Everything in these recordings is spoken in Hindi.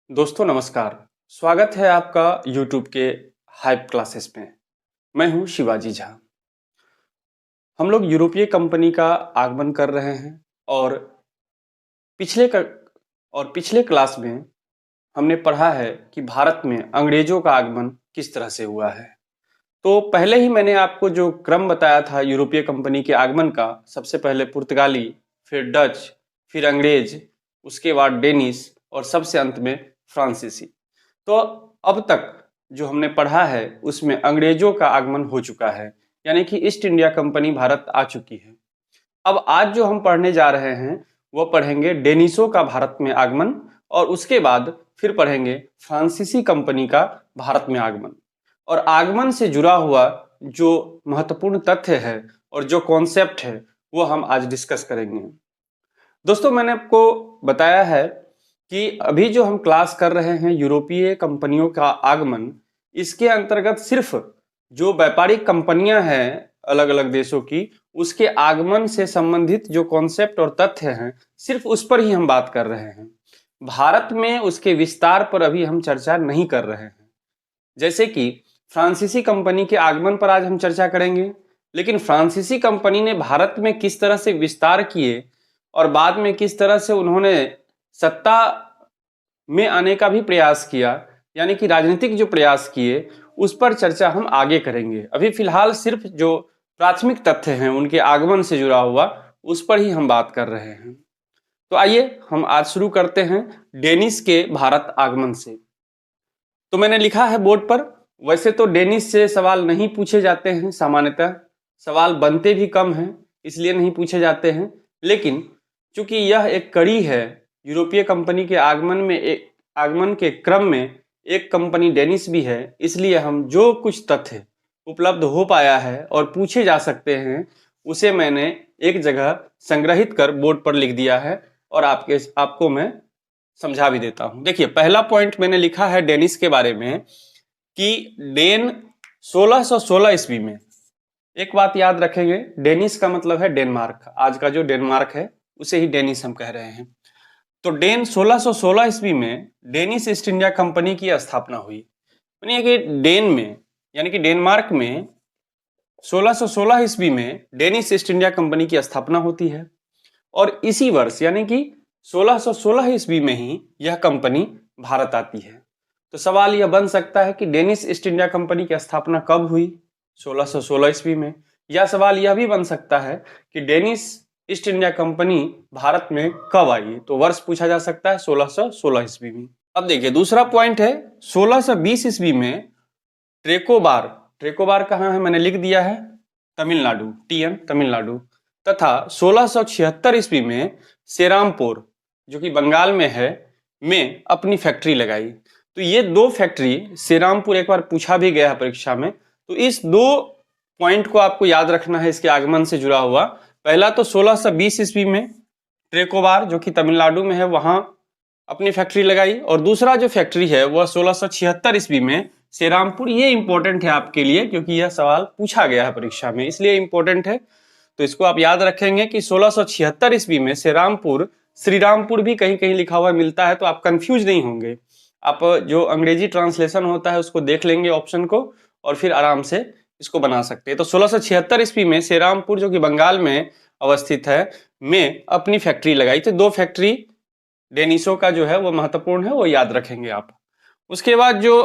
दोस्तों नमस्कार। स्वागत है आपका YouTube के हाइप क्लासेस में। मैं हूं शिवाजी झा। हम लोग यूरोपीय कंपनी का आगमन कर रहे हैं और पिछले क्लास में हमने पढ़ा है कि भारत में अंग्रेजों का आगमन किस तरह से हुआ है। तो पहले ही मैंने आपको जो क्रम बताया था यूरोपीय कंपनी के आगमन का, सबसे पहले पुर्तगाली, फिर डच, फिर अंग्रेज, उसके बाद डेनिश और सबसे अंत में फ्रांसीसी। तो अब तक जो हमने पढ़ा है उसमें अंग्रेजों का आगमन हो चुका है, यानी कि ईस्ट इंडिया कंपनी भारत आ चुकी है। अब आज जो हम पढ़ने जा रहे हैं वो पढ़ेंगे डेनिशों का भारत में आगमन, और उसके बाद फिर पढ़ेंगे फ्रांसीसी कंपनी का भारत में आगमन। और आगमन से जुड़ा हुआ जो महत्वपूर्ण तथ्य है और जो कॉन्सेप्ट है वो हम आज डिस्कस करेंगे। दोस्तों मैंने आपको बताया है कि अभी जो हम क्लास कर रहे हैं यूरोपीय कंपनियों का आगमन, इसके अंतर्गत सिर्फ जो व्यापारिक कंपनियां हैं अलग अलग देशों की, उसके आगमन से संबंधित जो कॉन्सेप्ट और तथ्य हैं सिर्फ उस पर ही हम बात कर रहे हैं। भारत में उसके विस्तार पर अभी हम चर्चा नहीं कर रहे हैं। जैसे कि फ्रांसीसी कंपनी के आगमन पर आज हम चर्चा करेंगे, लेकिन फ्रांसीसी कंपनी ने भारत में किस तरह से विस्तार किए और बाद में किस तरह से उन्होंने सत्ता में आने का भी प्रयास किया, यानी कि राजनीतिक जो प्रयास किए, उस पर चर्चा हम आगे करेंगे। अभी फिलहाल सिर्फ जो प्राथमिक तथ्य हैं उनके आगमन से जुड़ा हुआ, उस पर ही हम बात कर रहे हैं। तो आइए हम आज शुरू करते हैं डेनिश के भारत आगमन से। तो मैंने लिखा है बोर्ड पर, वैसे तो डेनिश से सवाल नहीं पूछे जाते हैं, सामान्यतः सवाल बनते भी कम हैं, इसलिए नहीं पूछे जाते हैं। लेकिन चूंकि यह एक कड़ी है यूरोपीय कंपनी के आगमन के क्रम में, एक कंपनी डेनिश भी है, इसलिए हम जो कुछ तथ्य उपलब्ध हो पाया है और पूछे जा सकते हैं उसे मैंने एक जगह संग्रहित कर बोर्ड पर लिख दिया है और आपको मैं समझा भी देता हूं। देखिए, पहला पॉइंट मैंने लिखा है डेनिश के बारे में कि डेन 1616 ईस्वी में, एक बात याद रखेंगे, डेनिश का मतलब है डेनमार्क। आज का जो डेनमार्क है उसे ही डेनिश हम कह रहे हैं। तो डेन 1616 ईस्वी में डेनिश ईस्ट इंडिया कंपनी की स्थापना हुई। यानी कि डेन में, यानी कि डेनमार्क में 1616 ईस्वी में डेनिश ईस्ट इंडिया कंपनी की स्थापना होती है और इसी वर्ष यानी कि 1616 ईस्वी में ही यह कंपनी भारत आती है। तो सवाल यह बन सकता है कि डेनिश ईस्ट इंडिया कंपनी की स्थापना कब हुई? 1616 ईस्वी में। या सवाल यह भी बन सकता है कि Danish east India company Bharat में कब आई? तो वर्ष पूछा जा सकता है 1616 ईस्वी में। अब देखिए, दूसरा पॉइंट है 1620 ईस्वी में ट्रेकोबार कहाँ है? मैंने लिख दिया है तमिलनाडु, TN तमिलनाडु। तथा 1676 ईस्वी में सेरामपुर, जो कि बंगाल में है, में अपनी फैक्ट्री लगाई। तो ये दो फैक्ट्री, सेरामपुर एक बार पूछा भी गया है परीक्षा में, तो इस दो पॉइंट को आपको याद रखना है इसके आगमन से जुड़ा हुआ। पहला तो 1620 ईस्वी में ट्रेकोबार, जो कि तमिलनाडु में है, वहां अपनी फैक्ट्री लगाई, और दूसरा जो फैक्ट्री है वह 1676 ईस्वी में सेरामपुर। ये इंपॉर्टेंट है आपके लिए क्योंकि यह सवाल पूछा गया है परीक्षा में, इसलिए इंपॉर्टेंट है। तो इसको आप याद रखेंगे कि 1676 ईस्वी में सेरामपुर, श्रीरामपुर भी कहीं कहीं लिखा हुआ मिलता है, तो आप कंफ्यूज नहीं होंगे। आप जो अंग्रेजी ट्रांसलेशन होता है उसको देख लेंगे ऑप्शन को, और फिर आराम से इसको बना सकते हैं। तो 1676 ईस्वी में सेरामपुर, जो कि बंगाल में अवस्थित है, में अपनी फैक्ट्री लगाई। तो दो फैक्ट्री डेनिशों का जो है वो महत्वपूर्ण है, वो याद रखेंगे आप। उसके बाद जो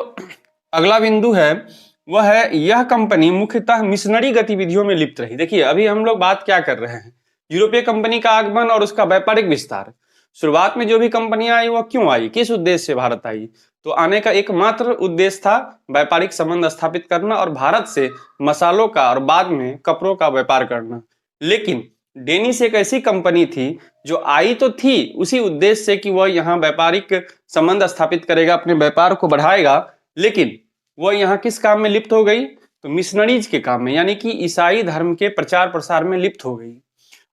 अगला बिंदु है वह है, यह कंपनी मुख्यतः मिशनरी गतिविधियों में लिप्त रही। देखिए, अभी हम लोग बात क्या कर रहे हैं? यूरोपीय कंपनी का आगमन और उसका व्यापारिक विस्तार। शुरुआत में जो भी कंपनियां आई वह क्यों आई, किस उद्देश्य से भारत आई? तो आने का एकमात्र उद्देश्य था व्यापारिक संबंध स्थापित करना और भारत से मसालों का और बाद में कपड़ों का व्यापार करना। लेकिन डेनिश एक ऐसी कंपनी थी जो आई तो थी उसी उद्देश्य से कि वह यहाँ व्यापारिक संबंध स्थापित करेगा, अपने व्यापार को बढ़ाएगा, लेकिन वह यहाँ किस काम में लिप्त हो गई? तो मिशनरीज के काम में, यानी कि ईसाई धर्म के प्रचार प्रसार में लिप्त हो गई।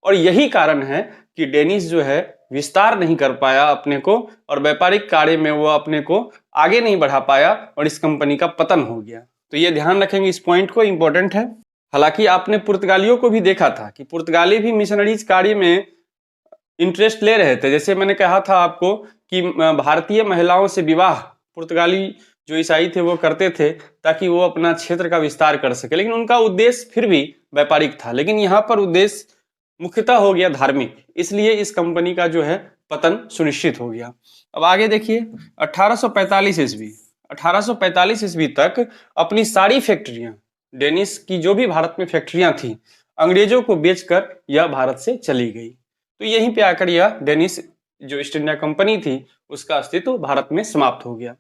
और यही कारण है कि डेनिश जो है विस्तार नहीं कर पाया अपने को, और व्यापारिक कार्य में वो अपने को आगे नहीं बढ़ा पाया और इस कंपनी का पतन हो गया। तो ये ध्यान रखेंगे, इस पॉइंट को, इंपॉर्टेंट है। हालांकि आपने पुर्तगालियों को भी देखा था कि पुर्तगाली भी मिशनरीज कार्य में इंटरेस्ट ले रहे थे। जैसे मैंने कहा था आपको कि भारतीय महिलाओं से विवाह पुर्तगाली जो ईसाई थे वो करते थे ताकि वो अपना क्षेत्र का विस्तार कर सके, लेकिन उनका उद्देश्य फिर भी व्यापारिक था। लेकिन यहाँ पर उद्देश्य मुख्यतः हो गया धार्मिक, इसलिए इस कंपनी का जो है पतन सुनिश्चित हो गया। अब आगे देखिए 1845 ईस्वी 1845 ईस्वी तक अपनी सारी फैक्ट्रियां, डेनिस की जो भी भारत में फैक्ट्रियां थी, अंग्रेजों को बेचकर यह भारत से चली गई। तो यहीं पे आकर यह डेनिस जो ईस्ट इंडिया कंपनी थी उसका अस्तित्व भारत में समाप्त हो गया।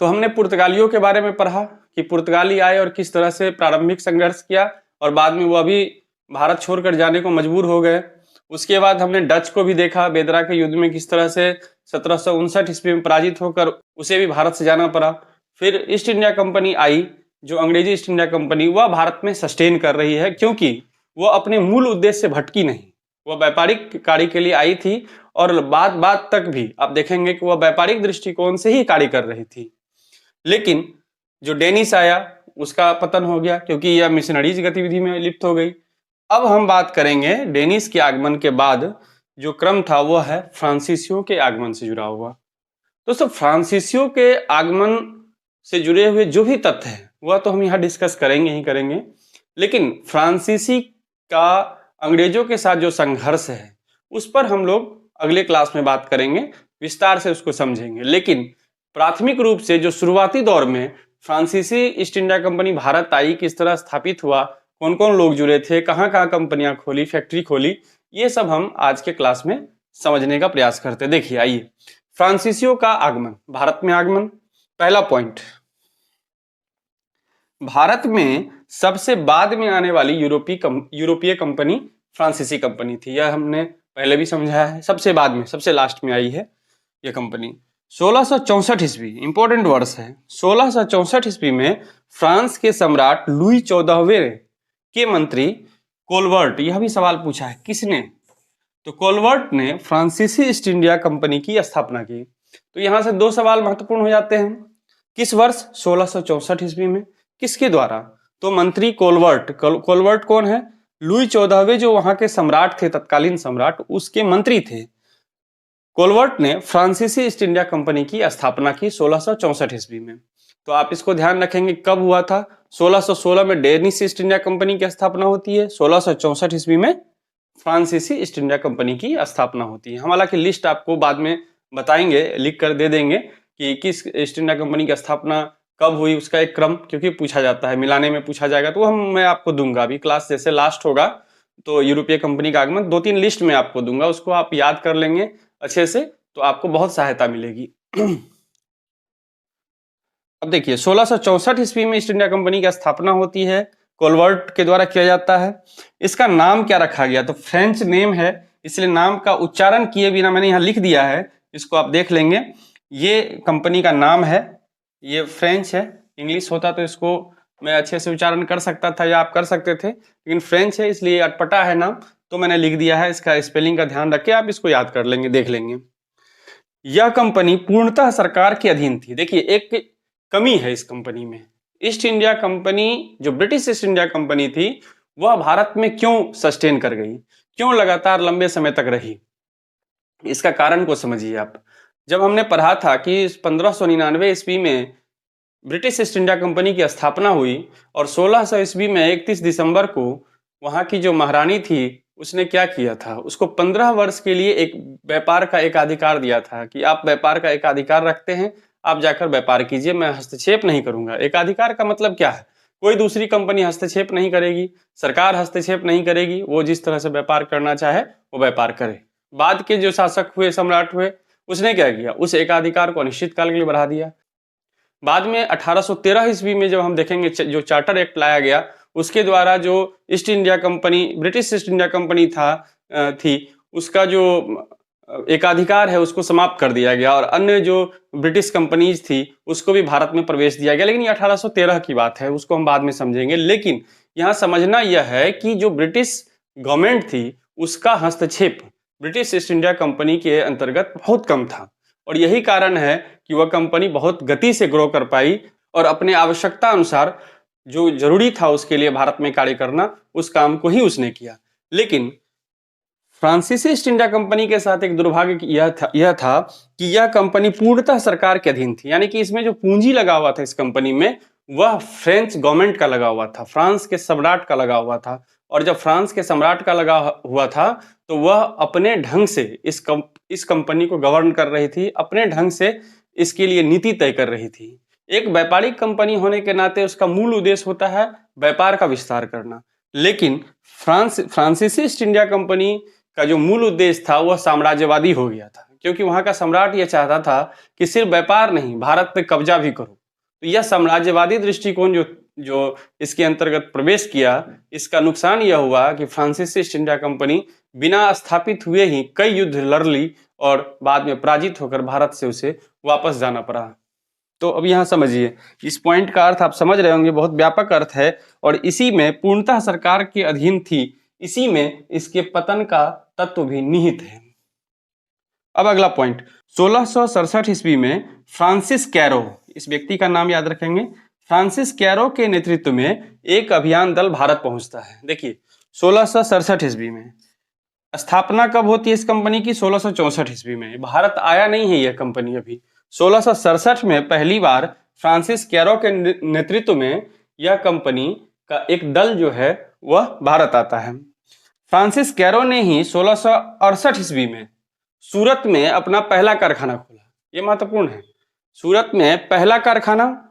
तो हमने पुर्तगालियों के बारे में पढ़ा कि पुर्तगाली आए और किस तरह से प्रारंभिक संघर्ष किया और बाद में वो अभी भारत छोड़कर जाने को मजबूर हो गए। उसके बाद हमने डच को भी देखा, बेदरा के युद्ध में किस तरह से 1759 ईस्वी में पराजित होकर उसे भी भारत से जाना पड़ा। फिर ईस्ट इंडिया कंपनी आई, जो अंग्रेजी ईस्ट इंडिया कंपनी, वह भारत में सस्टेन कर रही है क्योंकि वह अपने मूल उद्देश्य से भटकी नहीं। वह व्यापारिक कार्य के लिए आई थी और बाद तक भी आप देखेंगे कि वह व्यापारिक दृष्टिकोण से ही कार्य कर रही थी। लेकिन जो डेनिस आया उसका पतन हो गया क्योंकि यह मिशनरीज गतिविधि में लिप्त हो गई। अब हम बात करेंगे डेनिस के आगमन के बाद जो क्रम था वह है फ्रांसीसियों के आगमन से जुड़ा हुआ। दोस्तों, फ्रांसीसियों के आगमन से जुड़े हुए जो भी तथ्य हैं वह तो हम यहाँ डिस्कस करेंगे ही करेंगे, लेकिन फ्रांसीसी का अंग्रेजों के साथ जो संघर्ष है उस पर हम लोग अगले क्लास में बात करेंगे, विस्तार से उसको समझेंगे। लेकिन प्राथमिक रूप से जो शुरुआती दौर में फ्रांसीसी ईस्ट इंडिया कंपनी भारत आई, किस तरह स्थापित हुआ, कौन कौन लोग जुड़े थे, कहाँ कहाँ कंपनियां खोली, फैक्ट्री खोली, ये सब हम आज के क्लास में समझने का प्रयास करते हैं। देखिए, आइए, फ्रांसीसियों का आगमन, भारत में आगमन। पहला पॉइंट, भारत में सबसे बाद में आने वाली यूरोपीय कंपनी फ्रांसीसी कंपनी थी। यह हमने पहले भी समझाया है, सबसे बाद में, सबसे लास्ट में आई है यह कंपनी। 1664 ईस्वी इंपॉर्टेंट वर्ष है। 1664 ईस्वी में फ्रांस के सम्राट लुई 14वें के मंत्री कोलवर्ट, यह भी सवाल पूछा है किसने, तो कोलवर्ट ने फ्रांसीसी ईस्ट इंडिया कंपनी की स्थापना की। तो यहां से दो सवाल महत्वपूर्ण हो जाते हैं। किस वर्ष? 1664 ईस्वी में। किसके द्वारा? तो मंत्री कोलवर्ट। कोलवर्ट कौन है? लुई 14वें जो वहां के सम्राट थे, तत्कालीन सम्राट, उसके मंत्री थे। कोलवर्ट ने फ्रांसीसी ईस्ट इंडिया कंपनी की स्थापना की 1664 ईस्वी में। तो आप इसको ध्यान रखेंगे कब हुआ था। 1616 में डेनिस ईस्ट इंडिया कंपनी की स्थापना होती है, 1664 ईस्वी में फ्रांसीसी ईस्ट इंडिया कंपनी की स्थापना होती है। हम हालांकि लिस्ट आपको बाद में बताएंगे, लिख कर दे देंगे कि किस ईस्ट इंडिया कंपनी की स्थापना कब हुई, उसका एक क्रम, क्योंकि पूछा जाता है, मिलाने में पूछा जाएगा, तो मैं आपको दूंगा। अभी क्लास जैसे लास्ट होगा तो यूरोपीय कंपनी का आगमन 2-3 लिस्ट में आपको दूंगा, उसको आप याद कर लेंगे अच्छे से, तो आपको बहुत सहायता मिलेगी। अब देखिए, 1664 ईस्वी में ईस्ट इंडिया कंपनी की स्थापना होती है, कोलवर्ट के द्वारा किया जाता है। इसका नाम क्या रखा गया? तो फ्रेंच नेम है, इसलिए नाम का उच्चारण किए बिना मैंने यहाँ लिख दिया है, इसको आप देख लेंगे। ये कंपनी का नाम है, ये फ्रेंच है। इंग्लिश होता तो इसको मैं अच्छे से उच्चारण कर सकता था या आप कर सकते थे, लेकिन फ्रेंच है इसलिए अटपटा है नाम, तो मैंने लिख दिया है। इसका स्पेलिंग का ध्यान रख के आप इसको याद कर लेंगे, देख लेंगे। यह कंपनी पूर्णतः सरकार के अधीन थी। देखिए, एक कमी है इस कंपनी में। ईस्ट इंडिया कंपनी, जो ब्रिटिश ईस्ट इंडिया कंपनी थी, वह भारत में क्यों सस्टेन कर गई, क्यों लगातार लंबे समय तक रही, इसका कारण को समझिए आप। जब हमने पढ़ा था कि 1599 ईस्वी में ब्रिटिश ईस्ट इंडिया कंपनी की स्थापना हुई और 1600 ईस्वी में 31 दिसंबर को वहां की जो महारानी थी उसने क्या किया था, उसको 15 वर्ष के लिए एक व्यापार का एकाधिकार दिया था कि आप व्यापार का एकाधिकार रखते हैं, आप जाकर व्यापार कीजिए, मैं हस्तक्षेप नहीं करूंगा। एकाधिकार का मतलब क्या है? कोई दूसरी कंपनी हस्तक्षेप नहीं करेगी, सरकार हस्तक्षेप नहीं करेगी, वो जिस तरह से व्यापार करना चाहे वो व्यापार करे। बाद के जो शासक हुए, सम्राट हुए, उसने क्या किया, उस एकाधिकार को अनिश्चित काल के लिए बढ़ा दिया। बाद में 1813 ईस्वी में जब हम देखेंगे जो चार्टर एक्ट लाया गया, उसके द्वारा जो east India company, British east India company थी, उसका जो एकाधिकार है उसको समाप्त कर दिया गया और अन्य जो ब्रिटिश कंपनीज थी उसको भी भारत में प्रवेश दिया गया। लेकिन ये 1813 की बात है, उसको हम बाद में समझेंगे। लेकिन यहाँ समझना यह है कि जो ब्रिटिश गवर्नमेंट थी उसका हस्तक्षेप ब्रिटिश ईस्ट इंडिया कंपनी के अंतर्गत बहुत कम था और यही कारण है कि वह कंपनी बहुत गति से ग्रो कर पाई और अपने आवश्यकता अनुसार जो जरूरी था उसके लिए भारत में कार्य करना, उस काम को ही उसने किया। लेकिन फ्रांसीसी ईस्ट इंडिया कंपनी के साथ एक दुर्भाग्य यह था कि यह कंपनी पूर्णतः सरकार के अधीन थी, यानी कि इसमें जो पूंजी लगा हुआ था इस कंपनी में वह फ्रेंच गवर्नमेंट का लगा हुआ था, फ्रांस के सम्राट का लगा हुआ था। और जब फ्रांस के सम्राट का लगा हुआ था तो वह अपने ढंग से इस कंपनी को गवर्न कर रही थी, अपने ढंग से इसके लिए नीति तय कर रही थी। एक व्यापारिक कंपनी होने के नाते उसका मूल उद्देश्य होता है व्यापार का विस्तार करना, लेकिन फ्रांसीसी ईस्ट इंडिया कंपनी का जो मूल उद्देश्य था वह साम्राज्यवादी हो गया था, क्योंकि वहां का सम्राट यह चाहता था कि सिर्फ व्यापार नहीं, भारत पे कब्जा भी करो। तो यह साम्राज्यवादी दृष्टिकोण जो इसके अंतर्गत प्रवेश किया, इसका नुकसान यह हुआ कि फ्रांसीसी ईस्ट इंडिया कंपनी बिना स्थापित हुए ही कई युद्ध लड़ ली और बाद में पराजित होकर भारत से उसे वापस जाना पड़ा। तो अब यहाँ समझिए, इस पॉइंट का अर्थ आप समझ रहे होंगे, बहुत व्यापक अर्थ है और इसी में पूर्णतः सरकार के अधीन थी, इसी में इसके पतन का तत्व भी निहित है। अब अगला पॉइंट, 1667 ईस्वी में फ्रांसिस कैरो, इस व्यक्ति का नाम याद रखेंगे, फ्रांसिस कैरो के नेतृत्व में एक अभियान दल भारत पहुंचता है। देखिए 1667 ईस्वी में, स्थापना कब होती है इस कंपनी की? 1664 ईस्वी में। भारत आया नहीं है यह कंपनी अभी। 1667 में पहली बार फ्रांसिस कैरो के नेतृत्व में यह कंपनी का एक दल जो है वह भारत आता है। फ्रांसिस कैरो ने ही 1668 ईस्वी में सूरत में अपना पहला कारखाना खोला। यह महत्वपूर्ण है, सूरत में पहला कारखाना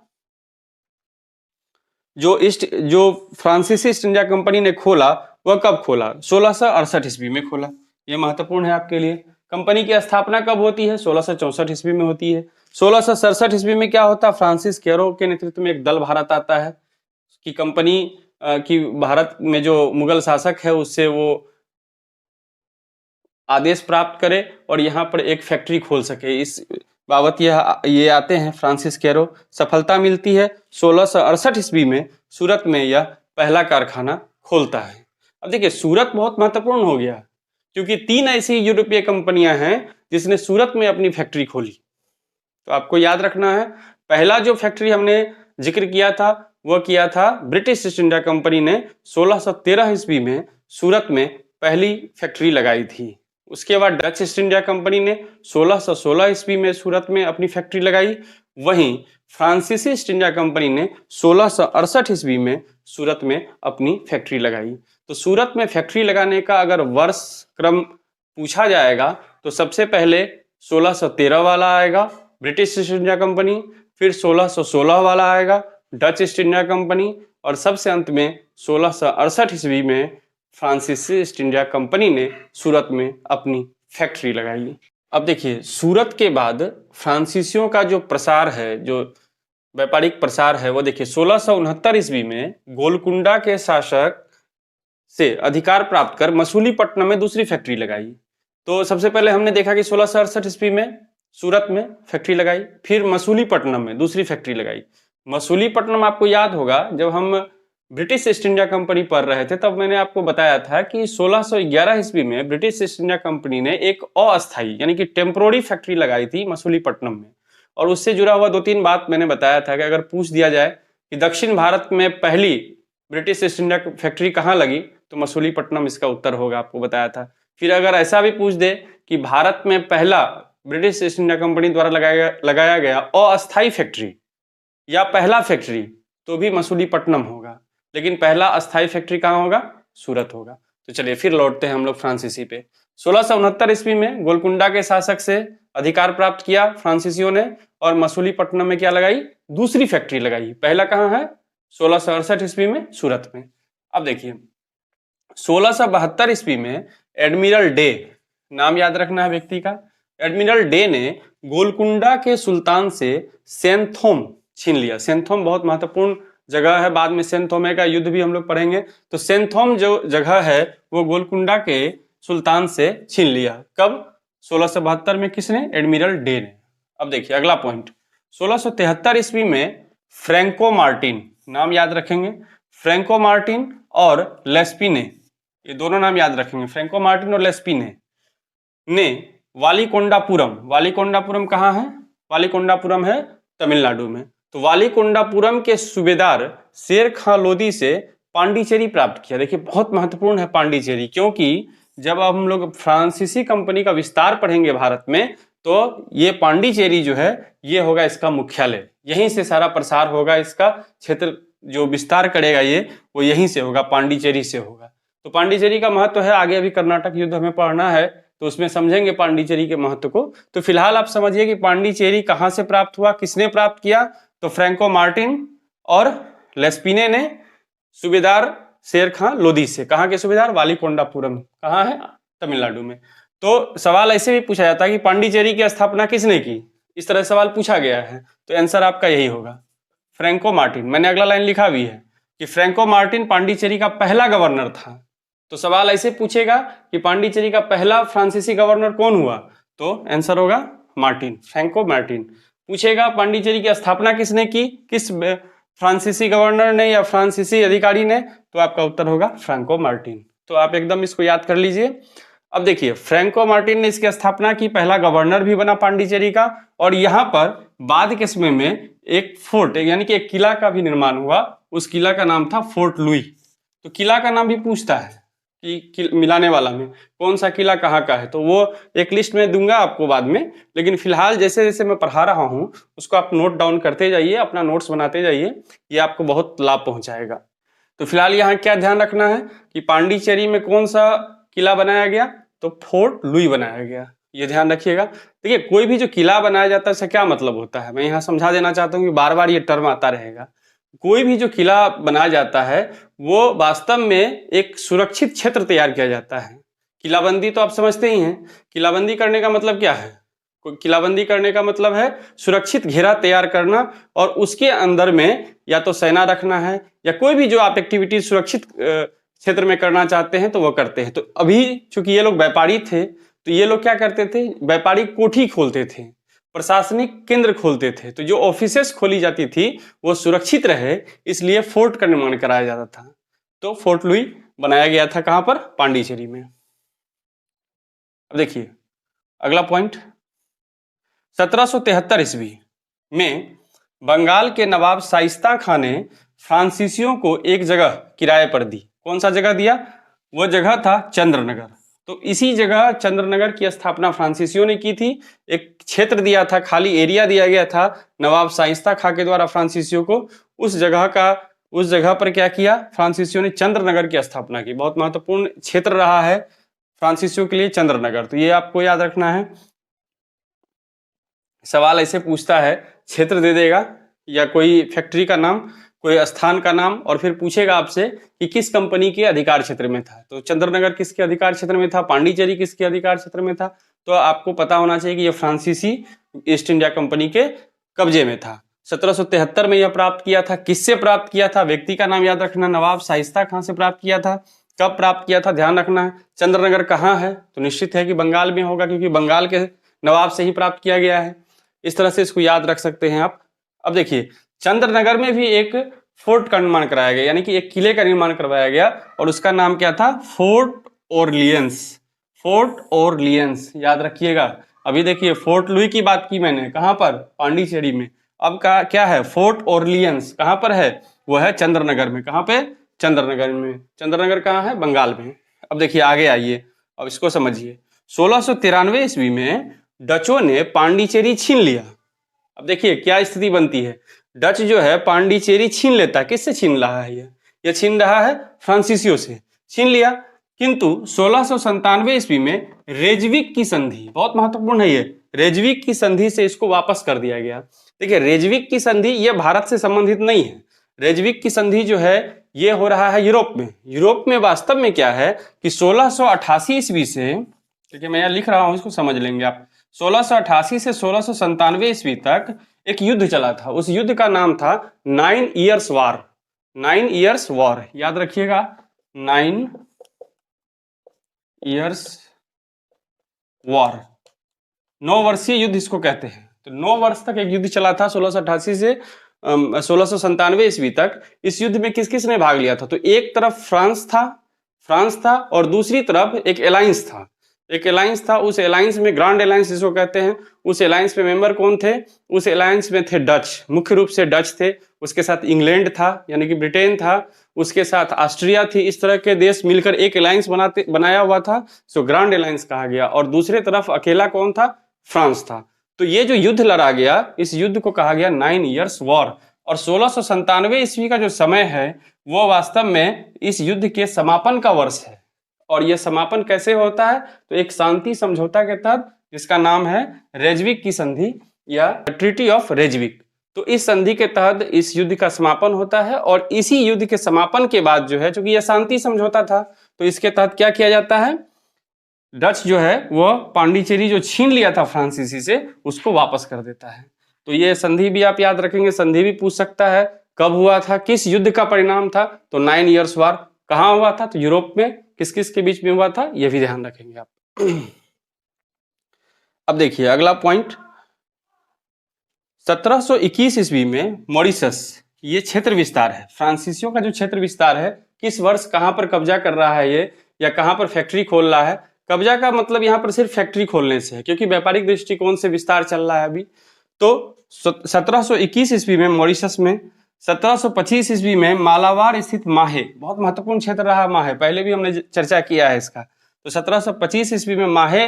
जो फ्रांसीसी ईस्ट इंडिया कंपनी ने खोला वह कब खोला? 1668 ईस्वी में खोला। यह महत्वपूर्ण है आपके लिए। कंपनी की स्थापना कब होती है? 1664 ईस्वी में होती है। 1667 ईस्वी में क्या होता? फ्रांसिस कैरो के नेतृत्व में एक दल भारत आता है कि कंपनी की भारत में जो मुगल शासक है उससे वो आदेश प्राप्त करे और यहाँ पर एक फैक्ट्री खोल सके। इस बाबत ये आते हैं फ्रांसिस कैरो। सफलता मिलती है। 1668 ईस्वी में सूरत में यह पहला कारखाना खोलता है। अब देखिए सूरत बहुत महत्वपूर्ण हो गया क्योंकि 3 ऐसी यूरोपीय कंपनियां हैं जिसने सूरत में अपनी फैक्ट्री खोली। तो आपको याद रखना है, पहला जो फैक्ट्री हमने जिक्र किया था वह किया था ब्रिटिश ईस्ट इंडिया कंपनी ने 1613 ईस्वी में सूरत में पहली फैक्ट्री लगाई थी। उसके बाद डच ईस्ट इंडिया कंपनी ने 1616 ईस्वी में सूरत में अपनी फैक्ट्री लगाई। वहीं फ्रांसीसी ईस्ट इंडिया कंपनी ने 1668 ईस्वी में सूरत में अपनी फैक्ट्री लगाई। तो सूरत में फैक्ट्री लगाने का अगर वर्ष क्रम पूछा जाएगा तो सबसे पहले 1613 वाला आएगा ब्रिटिश ईस्ट इंडिया कंपनी, फिर 1616 वाला आएगा डच ईस्ट इंडिया कंपनी और सबसे अंत में 1668 ईस्वी में फ्रांसीसी ईस्ट इंडिया कंपनी ने सूरत में अपनी फैक्ट्री लगाई। अब देखिए सूरत के बाद फ्रांसीसियों का जो प्रसार है, जो व्यापारिक प्रसार है, वो देखिए 1669 ईस्वी में गोलकुंडा के शासक से अधिकार प्राप्त कर मसूलीपट्टनम में दूसरी फैक्ट्री लगाई। तो सबसे पहले हमने देखा कि 1668 ईस्वी में सूरत में फैक्ट्री लगाई, फिर मसूलीपट्टनम में दूसरी फैक्ट्री लगाई। मसूलीपट्टनम आपको याद होगा जब हम ब्रिटिश ईस्ट इंडिया कंपनी पढ़ रहे थे तब मैंने आपको बताया था कि 1611 ईस्वी में ब्रिटिश ईस्ट इंडिया कंपनी ने एक अस्थायी यानी कि टेम्पोररी फैक्ट्री लगाई थी मसूलीपट्टनम में। और उससे जुड़ा हुआ 2-3 बात मैंने बताया था कि अगर पूछ दिया जाए कि दक्षिण भारत में पहली ब्रिटिश ईस्ट इंडिया फैक्ट्री कहाँ लगी तो मसूलीपट्टनम इसका उत्तर होगा, आपको बताया था। फिर अगर ऐसा भी पूछ दे कि भारत में पहला ब्रिटिश ईस्ट इंडिया कंपनी द्वारा लगाया गया अस्थायी फैक्ट्री या पहला फैक्ट्री तो भी मसूलीपट्टनम होगा, लेकिन पहला अस्थायी फैक्ट्री कहाँ होगा? सूरत होगा। तो चलिए फिर लौटते हैं हम लोग फ्रांसीसी पे। 1669 ईस्वी में गोलकुंडा के शासक से अधिकार प्राप्त किया फ्रांसीसियों ने और मसूलीपट्टनम में क्या लगाई? दूसरी फैक्ट्री लगाई। पहला कहाँ है? 1668 ईस्वी में सूरत में। अब देखिए 1672 ईस्वी में एडमिरल डे, नाम याद रखना है व्यक्ति का, एडमिरल डे ने गोलकुंडा के सुल्तान से सेंथोम छीन लिया। सेंथोम बहुत महत्वपूर्ण जगह है, बाद में सेंथोमे का युद्ध भी हम लोग पढ़ेंगे। तो सेंथोम जो जगह है वो गोलकुंडा के सुल्तान से छीन लिया। कब? 1672 में। किसने? एडमिरल डे ने। अब देखिए अगला पॉइंट, 1673 ईस्वी में फ्रैंको मार्टिन, नाम याद रखेंगे, फ्रैंको मार्टिन और लेस्पिने, ये दोनों नाम याद रखेंगे, फ्रैंको मार्टिन और लेस्पिने ने वालीकोंडापुरम, वालीकोंडापुरम कहाँ है? वालीकोंडापुरम है तमिलनाडु में। तो वालीकोंडापुरम के सूबेदार शेर खां लोदी से पांडिचेरी प्राप्त किया। देखिए बहुत महत्वपूर्ण है पांडिचेरी, क्योंकि जब हम लोग फ्रांसीसी कंपनी का विस्तार पढ़ेंगे भारत में, तो ये पांडिचेरी जो है ये होगा इसका मुख्यालय, यहीं से सारा प्रसार होगा, इसका क्षेत्र जो विस्तार करेगा ये वो यहीं से होगा, पांडिचेरी से होगा। तो पांडिचेरी का महत्व है, आगे अभी कर्नाटक युद्ध हमें पढ़ना है तो उसमें समझेंगे पांडिचेरी के महत्व को। तो फिलहाल आप समझिए कि पांडिचेरी कहाँ से प्राप्त हुआ, किसने प्राप्त किया, तो फ्रैंको मार्टिन और लेस्पिने ने सूबेदार शेर खां लोधी से। कहाँ के सूबेदार, वालीकोंडापुरम, कहाँ है, तमिलनाडु में। तो सवाल ऐसे भी पूछा जाता है कि पांडिचेरी की स्थापना किसने की, इस तरह सवाल पूछा गया है, तो आंसर आपका यही होगा, फ्रैंको मार्टिन। मैंने अगला लाइन लिखा भी है कि फ्रैंको मार्टिन पांडिचेरी का पहला गवर्नर था। तो सवाल ऐसे पूछेगा कि पांडिचेरी का पहला फ्रांसीसी गवर्नर कौन हुआ, तो आंसर होगा मार्टिन, फ्रैंको मार्टिन। पूछेगा पांडिचेरी की स्थापना किसने की, किस फ्रांसीसी गवर्नर ने या फ्रांसीसी अधिकारी ने, तो आपका उत्तर होगा फ्रैंको मार्टिन। तो आप एकदम इसको याद कर लीजिए। अब देखिए, फ्रैंको मार्टिन ने इसकी स्थापना की, पहला गवर्नर भी बना पांडिचेरी का, और यहाँ पर बाद के समय में एक फोर्ट यानी कि एक किला का भी निर्माण हुआ, उस किला का नाम था फोर्ट लुई। तो किला का नाम भी पूछता है कि मिलाने वाला में कौन सा किला कहाँ का है, तो वो एक लिस्ट में दूंगा आपको बाद में, लेकिन फिलहाल जैसे जैसे मैं पढ़ा रहा हूँ उसको आप नोट डाउन करते जाइए, अपना नोट्स बनाते जाइए, ये आपको बहुत लाभ पहुंचाएगा। तो फिलहाल यहाँ क्या ध्यान रखना है कि पांडिचेरी में कौन सा किला बनाया गया, तो फोर्ट लुई बनाया गया, ये ध्यान रखिएगा। देखिए, कोई भी जो किला बनाया जाता है इसका क्या मतलब होता है, मैं यहाँ समझा देना चाहता हूँ कि बार बार ये टर्म आता रहेगा। कोई भी जो किला बनाया जाता है वो वास्तव में एक सुरक्षित क्षेत्र तैयार किया जाता है। किलाबंदी तो आप समझते ही हैं, किलाबंदी करने का मतलब क्या है, किलाबंदी करने का मतलब है सुरक्षित घेरा तैयार करना, और उसके अंदर में या तो सेना रखना है या कोई भी जो आप एक्टिविटी सुरक्षित क्षेत्र में करना चाहते हैं तो वो करते हैं। तो अभी चूंकि ये लोग व्यापारी थे तो ये लोग क्या करते थे, व्यापारी कोठी खोलते थे, प्रशासनिक केंद्र खोलते थे, तो जो ऑफिसेस खोली जाती थी वो सुरक्षित रहे, इसलिए फोर्ट का निर्माण कराया जाता था। तो फोर्ट लुई बनाया गया था, कहां पर, पांडिचेरी में। अब देखिए अगला पॉइंट, 1773 ईस्वी में बंगाल के नवाब शाइस्ता खां ने फ्रांसीसियों को एक जगह किराए पर दी। कौन सा जगह दिया, वो जगह था चंद्रनगर। तो इसी जगह चंद्रनगर की स्थापना फ्रांसीसियों ने की थी। एक क्षेत्र दिया था, खाली एरिया दिया गया था नवाब शाइस्ता खां के द्वारा फ्रांसीसियों को, उस जगह पर क्या किया, फ्रांसीसियों ने चंद्रनगर की स्थापना की। बहुत महत्वपूर्ण क्षेत्र रहा है फ्रांसीसियों के लिए चंद्रनगर, तो ये आपको याद रखना है। सवाल ऐसे पूछता है, क्षेत्र दे देगा या कोई फैक्ट्री का नाम, कोई स्थान का नाम, और फिर पूछेगा आपसे कि किस कंपनी के अधिकार क्षेत्र में था। तो चंद्रनगर किसके अधिकार क्षेत्र में था, पांडिचेरी किसके अधिकार क्षेत्र में था, तो आपको पता होना चाहिए कि यह फ्रांसीसी ईस्ट इंडिया कंपनी के कब्जे में था। 1773 में यह प्राप्त किया था। किससे प्राप्त किया था, व्यक्ति का नाम याद रखना, नवाब शाइस्ता खां से प्राप्त किया था। कब प्राप्त किया था, ध्यान रखना है। चंद्रनगर कहाँ है, तो निश्चित है कि बंगाल में होगा, क्योंकि बंगाल के नवाब से ही प्राप्त किया गया है। इस तरह से इसको याद रख सकते हैं आप। अब देखिए, चंद्रनगर में भी एक फोर्ट का निर्माण कराया गया, यानी कि एक किले का निर्माण करवाया गया, और उसका नाम क्या था, फोर्ट ओरलियंस। फोर्ट ओरलियंस याद रखिएगा। अभी देखिए, फोर्ट लुई की बात की मैंने, कहां पर, पांडिचेरी में। अब क्या है, फोर्ट ओरलियंस कहां पर है, वो है चंद्रनगर में। कहां पे, चंद्रनगर में। चंद्रनगर कहां है, बंगाल में। अब देखिए आगे आइए, अब इसको समझिए। 1693 ईस्वी में डचों ने पांडिचेरी छीन लिया। अब देखिए क्या स्थिति बनती है, डच जो है पांडिचेरी छीन लेता है। किससे छीन रहा है, ये छीन रहा है फ्रांसीसियों से, छीन लिया। किंतु 1697 ईस्वी में रेजविक की संधि, बहुत महत्वपूर्ण है ये, रेजविक की संधि से इसको वापस कर दिया गया। देखिए, रेजविक की संधि ये भारत से संबंधित नहीं है। रेजविक की संधि जो है ये हो रहा है यूरोप में। यूरोप में वास्तव में क्या है कि 1688 ईस्वी से, देखिए मैं यहाँ लिख रहा हूं, इसको समझ लेंगे आप। 1688 से 1697 ईस्वी तक एक युद्ध चला था। उस युद्ध का नाम था 9 ईयर्स वॉर। 9 ईयर्स वॉर याद रखिएगा, 9 ईयर्स वॉर, 9 वर्षीय युद्ध इसको कहते हैं। तो 9 वर्ष तक एक युद्ध चला था 1688 से 1697 ईस्वी तक। इस युद्ध में किस किस ने भाग लिया था, तो एक तरफ फ्रांस था और दूसरी तरफ एक अलायंस था। एक अलायंस था, उस अलायंस में ग्रांड अलायंस जिसको कहते हैं, उस अलायंस में मेंबर कौन थे, उस अलायंस में थे डच, मुख्य रूप से डच थे। उसके साथ इंग्लैंड था यानी कि ब्रिटेन था, उसके साथ ऑस्ट्रिया थी। इस तरह के देश मिलकर एक अलायंस बनाया हुआ था, सो ग्रांड अलायंस कहा गया। और दूसरे तरफ अकेला कौन था? फ्रांस था। तो ये जो युद्ध लड़ा गया, इस युद्ध को कहा गया 9 इयर्स वॉर। और 1697 ईस्वी का जो समय है वो वास्तव में इस युद्ध के समापन का वर्ष है। और यह समापन कैसे होता है? तो एक शांति समझौता के तहत, जिसका नाम है रेजविक की संधि या ट्रीटी ऑफ रेजविक। तो इस संधि के तहत इस युद्ध का समापन होता है। और इसी युद्ध के समापन के बाद जो है, चूंकि यह शांति समझौता था, तो इसके तहत क्या किया जाता है? डच जो है वह पांडिचेरी जो छीन लिया था फ्रांसीसी से, उसको वापस कर देता है। तो ये संधि भी आप याद रखेंगे, संधि भी पूछ सकता है कब हुआ था, किस युद्ध का परिणाम था। तो 9 इयर्स वार कहाँ हुआ था? तो यूरोप में। किस किस के बीच में हुआ था, यह भी ध्यान रखेंगे आप। अब देखिए अगला पॉइंट, 1721 ईस्वी में मॉरिशस, ये क्षेत्र विस्तार है, फ्रांसीसियों का जो क्षेत्र विस्तार है, किस वर्ष कहां पर कब्जा कर रहा है ये, या कहां पर फैक्ट्री खोल रहा है। कब्जा का मतलब यहां पर सिर्फ फैक्ट्री खोलने से है, क्योंकि व्यापारिक दृष्टिकोण से विस्तार चल रहा है अभी। तो 1721 ईस्वी में मॉरिशस में, 1725 ईस्वी में मालाबार स्थित माहे, बहुत महत्वपूर्ण क्षेत्र रहा माहे, पहले भी हमने चर्चा किया है इसका। तो 1725 ईस्वी में माहे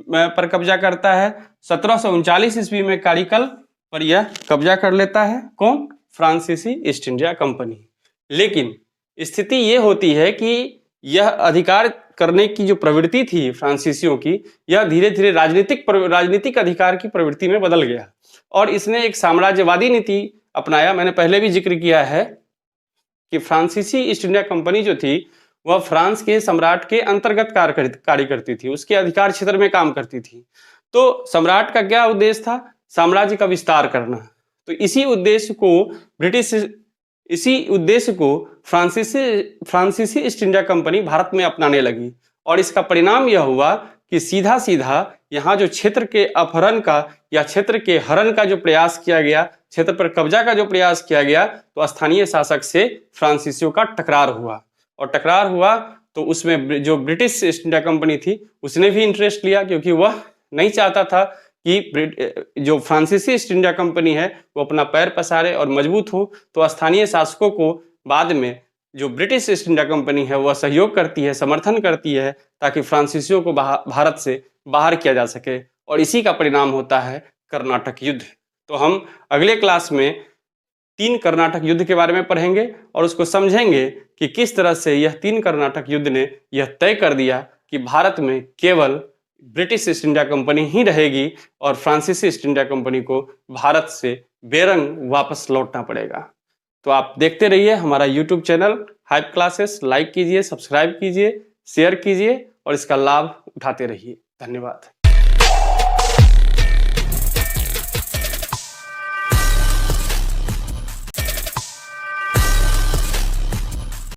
पर कब्जा करता है। 1739 ईस्वी में कारिकल पर यह कब्जा कर लेता है। कौन? फ्रांसीसी ईस्ट इंडिया कंपनी। लेकिन स्थिति यह होती है कि यह अधिकार करने की जो प्रवृत्ति थी फ्रांसीसियों की, यह धीरे धीरे राजनीतिक अधिकार की प्रवृत्ति में बदल गया और इसने एक साम्राज्यवादी नीति अपनाया। मैंने पहले भी जिक्र किया है कि फ्रांसीसी ईस्ट इंडिया कंपनी जो थी वह फ्रांस के सम्राट के अंतर्गत कार्य करती थी, उसके अधिकार क्षेत्र में काम करती थी। तो सम्राट का क्या उद्देश्य था? साम्राज्य का विस्तार करना। तो इसी उद्देश्य को फ्रांसीसी ईस्ट इंडिया कंपनी भारत में अपनाने लगी। और इसका परिणाम यह हुआ कि सीधा सीधा यहाँ जो क्षेत्र के अपहरण का या क्षेत्र के हरण का जो प्रयास किया गया, क्षेत्र पर कब्जा का जो प्रयास किया गया, तो स्थानीय शासक से फ्रांसीसियों का टकरार हुआ। और टकरार हुआ तो उसमें जो ब्रिटिश ईस्ट इंडिया कंपनी थी उसने भी इंटरेस्ट लिया, क्योंकि वह नहीं चाहता था कि जो फ्रांसीसी ईस्ट इंडिया कंपनी है वो अपना पैर पसारे और मजबूत हो। तो स्थानीय शासकों को बाद में जो ब्रिटिश ईस्ट इंडिया कंपनी है वह सहयोग करती है, समर्थन करती है, ताकि फ्रांसीसियों को भारत से बाहर किया जा सके। और इसी का परिणाम होता है कर्नाटक युद्ध। तो हम अगले क्लास में 3 कर्नाटक युद्ध के बारे में पढ़ेंगे और उसको समझेंगे कि किस तरह से यह 3 कर्नाटक युद्ध ने यह तय कर दिया कि भारत में केवल ब्रिटिश ईस्ट इंडिया कंपनी ही रहेगी और फ्रांसीसी ईस्ट इंडिया कंपनी को भारत से बेरंग वापस लौटना पड़ेगा। तो आप देखते रहिए हमारा YouTube channel hype classes, like कीजिए, सब्सक्राइब कीजिए, शेयर कीजिए और इसका लाभ उठाते रहिए। धन्यवाद।